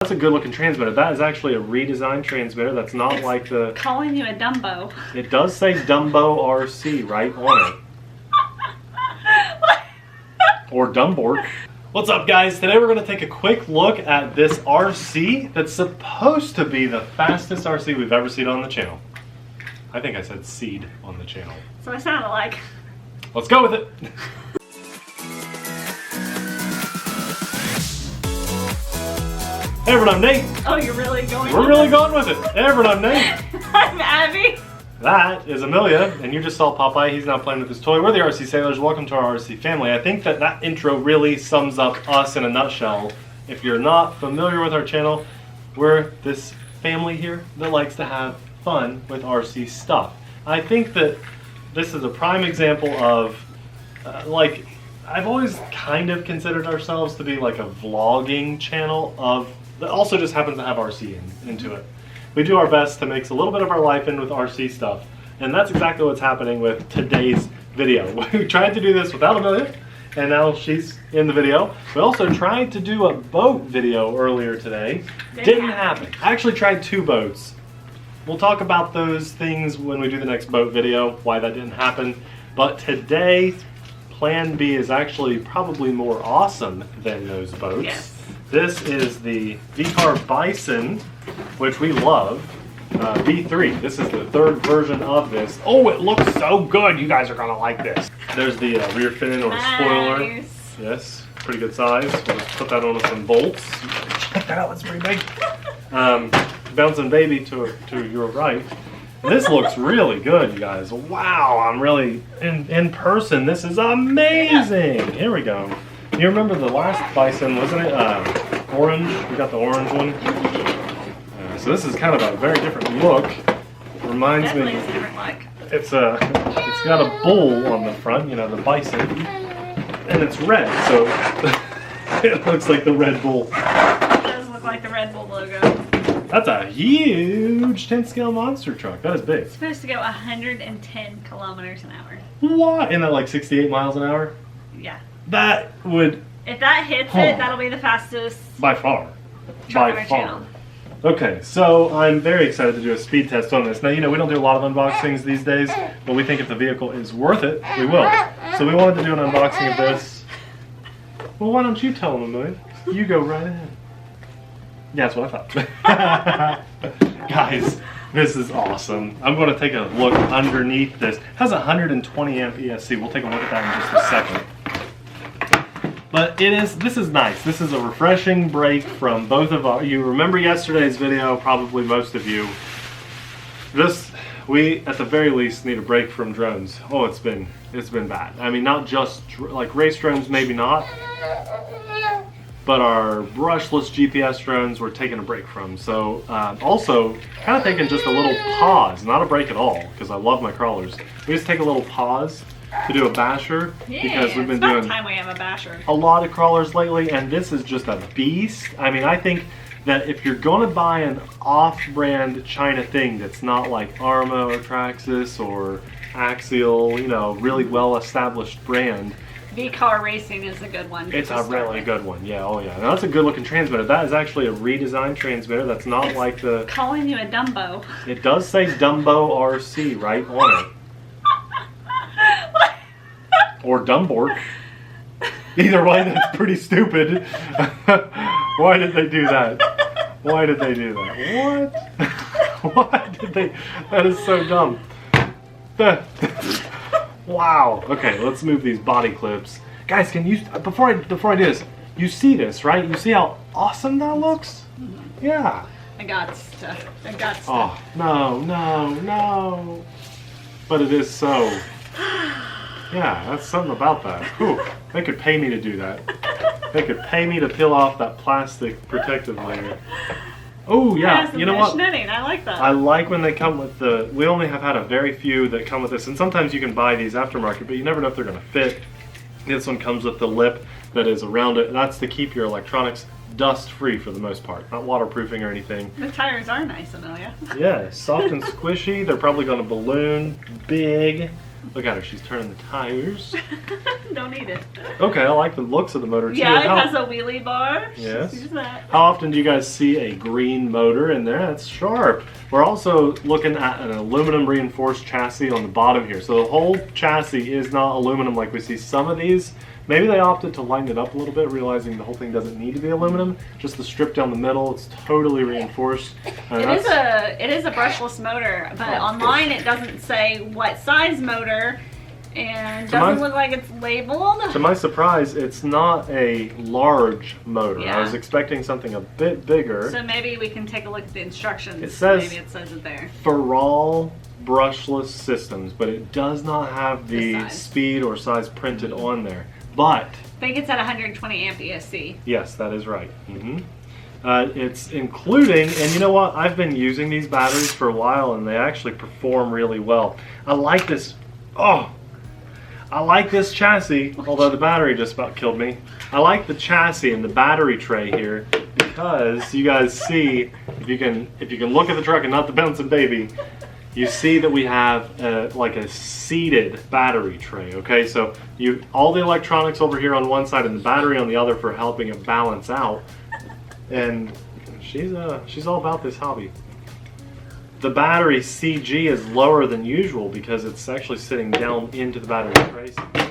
That's a good looking transmitter. That is actually a redesigned transmitter. That's not like the... calling you a Dumbo. It does say Dumbo RC right on it. Or Dumbork. What's up, guys? Today we're going to take a quick look at this RC that's supposed to be the fastest RC we've ever seen on the channel. I think I said seed on the channel. So it sounded like. Let's go with it. Hey everyone, I'm Nate. Oh, you're really going We're really going with it. Hey everyone, I'm Nate. I'm Abby. That is Amelia, and you just saw Popeye. He's now playing with his toy. We're the RC Sailors. Welcome to our RC family. I think that intro really sums up us in a nutshell. If you're not familiar with our channel, we're this family here that likes to have fun with RC stuff. I think that this is a prime example of, I've always kind of considered ourselves to be like a vlogging channel that also just happens to have RC into it. We do our best to mix a little bit of our life in with RC stuff, and that's exactly what's happening with today's video. We tried to do this without Amelia, and now she's in the video. We also tried to do a boat video earlier today. Didn't happen. I actually tried 2 boats. We'll talk about those things when we do the next boat video, why that didn't happen. But today, Plan B is actually probably more awesome than those boats. Yes. This is the Vkar Bison, which we love. V3. This is the 3rd version of this. Oh, it looks so good. You guys are going to like this. There's the rear fin or spoiler. Yes, pretty good size. We'll just put that on with some bolts. Check that out. That's pretty big. Bouncing baby to your right. This looks really good, you guys. Wow, I'm really in person. This is amazing. Here we go. You remember the last Bison, wasn't it? Orange. We got the orange one. So this is kind of a very different look. Reminds me. It's got a bull on the front. You know, the bison, and it's red. So it looks like the Red Bull. It does look like the Red Bull logo. That's a huge 10-scale monster truck. That is big. It's supposed to go 110 kilometers an hour. What? Isn't that like 68 miles an hour? Yeah. That would... If that hits it, that'll be the fastest. By far. By By far. far. Okay, so I'm very excited to do a speed test on this. Now, you know, we don't do a lot of unboxings these days, but we think if the vehicle is worth it, we will. So we wanted to do an unboxing of this. Well, why don't you tell them, Amelia? You go right ahead. Yeah, that's what I thought. Guys, this is awesome. I'm going to take a look underneath this. It has 120 amp ESC. We'll take a look at that in just a second. But this is nice. This is a refreshing break from both of our, you remember yesterday's video, probably most of you. We at the very least need a break from drones. Oh, it's been bad. I mean, not just like race drones, maybe not. But our brushless GPS drones we're taking a break from. So also kind of taking just a little pause, not a break at all, because I love my crawlers. We just take a little pause to do a basher, because we've been doing time we have a basher. A lot of crawlers lately, and this is just a beast. I mean, I think that if you're going to buy an off-brand China thing that's not like Armo or Traxxas or Axial, you know, really well-established brand, Vkar Racing is a good one. It's a really good one. Yeah, oh yeah. Now that's a good looking transmitter. That is actually a redesigned transmitter. That's not like the... calling you a Dumbo. It does say Dumbo RC right on it. Or Dumbork. Either way, that's pretty stupid. Why did they do that? Why did they do that? What? Why did they? That is so dumb. Wow. Okay, let's move these body clips. Guys, can you, before I do this, you see this, right? You see how awesome that looks? Yeah. I got stuff. Oh, no. But it is so. Yeah, that's something about that. Whew. They could pay me to do that. They could pay me to peel off that plastic protective layer. Oh yeah, you know what? Knitting. I like that. I like when they come with the, we only have had a very few that come with this, and sometimes you can buy these aftermarket, but you never know if they're going to fit. This one comes with the lip that is around it, and that's to keep your electronics dust free for the most part, not waterproofing or anything. The tires are nice, Amelia. Yeah, soft and squishy. They're probably going to balloon big. Look at her, she's turning the tires. Don't eat it. Okay, I like the looks of the motor too. Yeah, it has a wheelie bar. Yes. Use that. How often do you guys see a green motor in there? That's sharp. We're also looking at an aluminum reinforced chassis on the bottom here. So the whole chassis is not aluminum like we see some of these. Maybe they opted to lighten it up a little bit, realizing the whole thing doesn't need to be aluminum. Just the strip down the middle, it's totally reinforced. It is a brushless motor, but online it doesn't say what size motor, and doesn't look like it's labeled. To my surprise, it's not a large motor. Yeah. I was expecting something a bit bigger. So maybe we can take a look at the instructions. It says maybe it says it there. Feral brushless systems, but it does not have the size. speed or size printed on there. But I think it's at 120 amp ESC. yes, that is right. It's including, and you know what? I've been using these batteries for a while, and they actually perform really well. I like this. Oh, I like this chassis. Although the battery just about killed me. I like the chassis and the battery tray here because you guys see, if you can look at the truck and not the bouncing baby. You see that we have like a seated battery tray, okay? So all the electronics over here on one side and the battery on the other for helping it balance out. And she's all about this hobby. The battery CG is lower than usual because it's actually sitting down into the battery tray. So I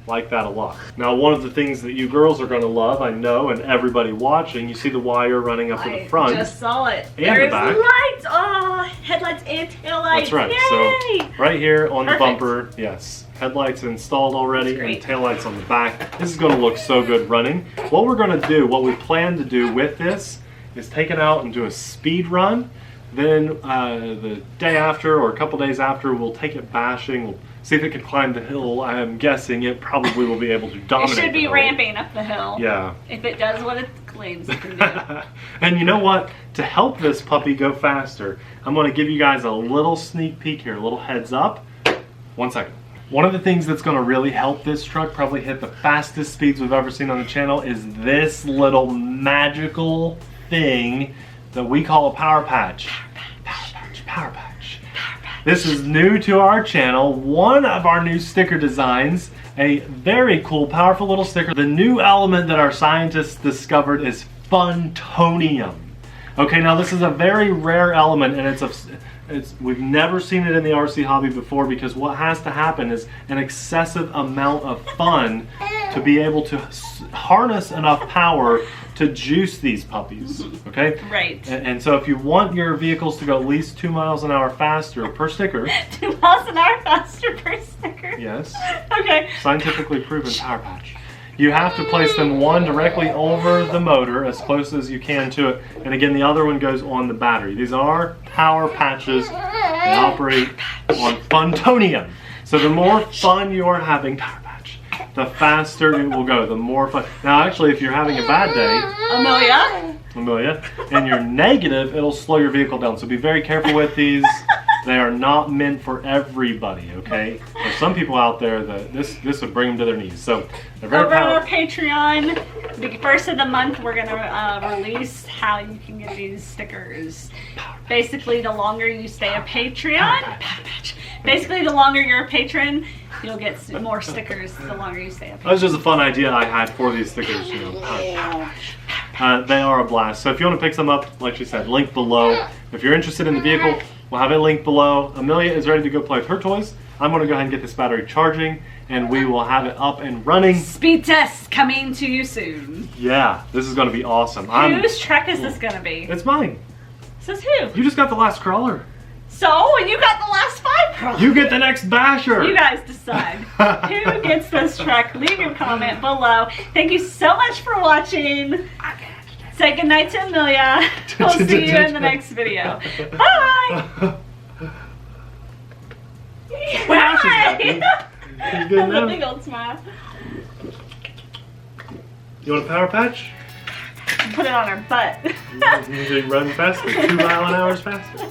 like that a lot. Now, one of the things that you girls are going to love, I know, and everybody watching, you see the wire running up to the front. I just saw it. And There's the back. lights! Oh, headlights and taillights. That's right. Yay! So right here on Perfect. the bumper, yes, headlights installed already and That's great. taillights on the back. This is going to look so good running. What we're going to do, what we plan to do with this is take it out and do a speed run. Then the day after or a couple days after, we'll take it bashing. We'll see if it can climb the hill. I am guessing it probably will be able to It dominate should the be hill. ramping up the hill. Yeah. If it does what it claims it can do. And you know what? To help this puppy go faster, I'm going to give you guys a little sneak peek here, a little heads up. 1 second. One of the things that's going to really help this truck probably hit the fastest speeds we've ever seen on the channel is this little magical thing that we call a power patch. Power patch. This is new to our channel. One of our new sticker designs. A very cool, powerful little sticker. The new element that our scientists discovered is funtonium. Okay, now this is a very rare element, and we've never seen it in the RC hobby before because what has to happen is an excessive amount of fun to be able to harness enough power to juice these puppies, okay? Right. And so if you want your vehicles to go at least 2 miles an hour faster per sticker, 2 miles an hour faster per sticker. yes, Okay. scientifically proven power patch. You have to place them one directly over the motor as close as you can to it. And again, the other one goes on the battery. These are power patches. They operate on funtonium. So the more fun you are having, power patch, the faster it will go, the more fun. Now actually, if you're having a bad day, Amelia? and you're negative, it'll slow your vehicle down. So be very careful with these. They are not meant for everybody, okay? There's some people out there that this would bring them to their knees. So they're very Over on our powerful. Patreon, the first of the month, we're going to release how you can get these stickers. Basically, the longer you stay a Patreon, basically the longer you're a patron, you'll get more stickers the longer you stay a That patron. was just a fun idea I had for these stickers. You know. They are a blast. So if you want to pick some up, like she said, link below. If you're interested in the vehicle, we'll have it linked below. Amelia is ready to go play with her toys. I'm going to go ahead and get this battery charging, and we will have it up and running. Speed test coming to you soon. Yeah, this is going to be awesome. Whose truck is this going to be? It's mine. Says who? You just got the last crawler. So, and you got the last 5 crawlers. You get the next basher. You guys decide who gets this truck. Leave your comment below. Thank you so much for watching. Say goodnight to Amelia. We'll see you in the next video. Bye. Now she's happy. She's good A now. big old smile. You want a power patch? Put it on her butt. You can run faster, 2 mile an hour faster.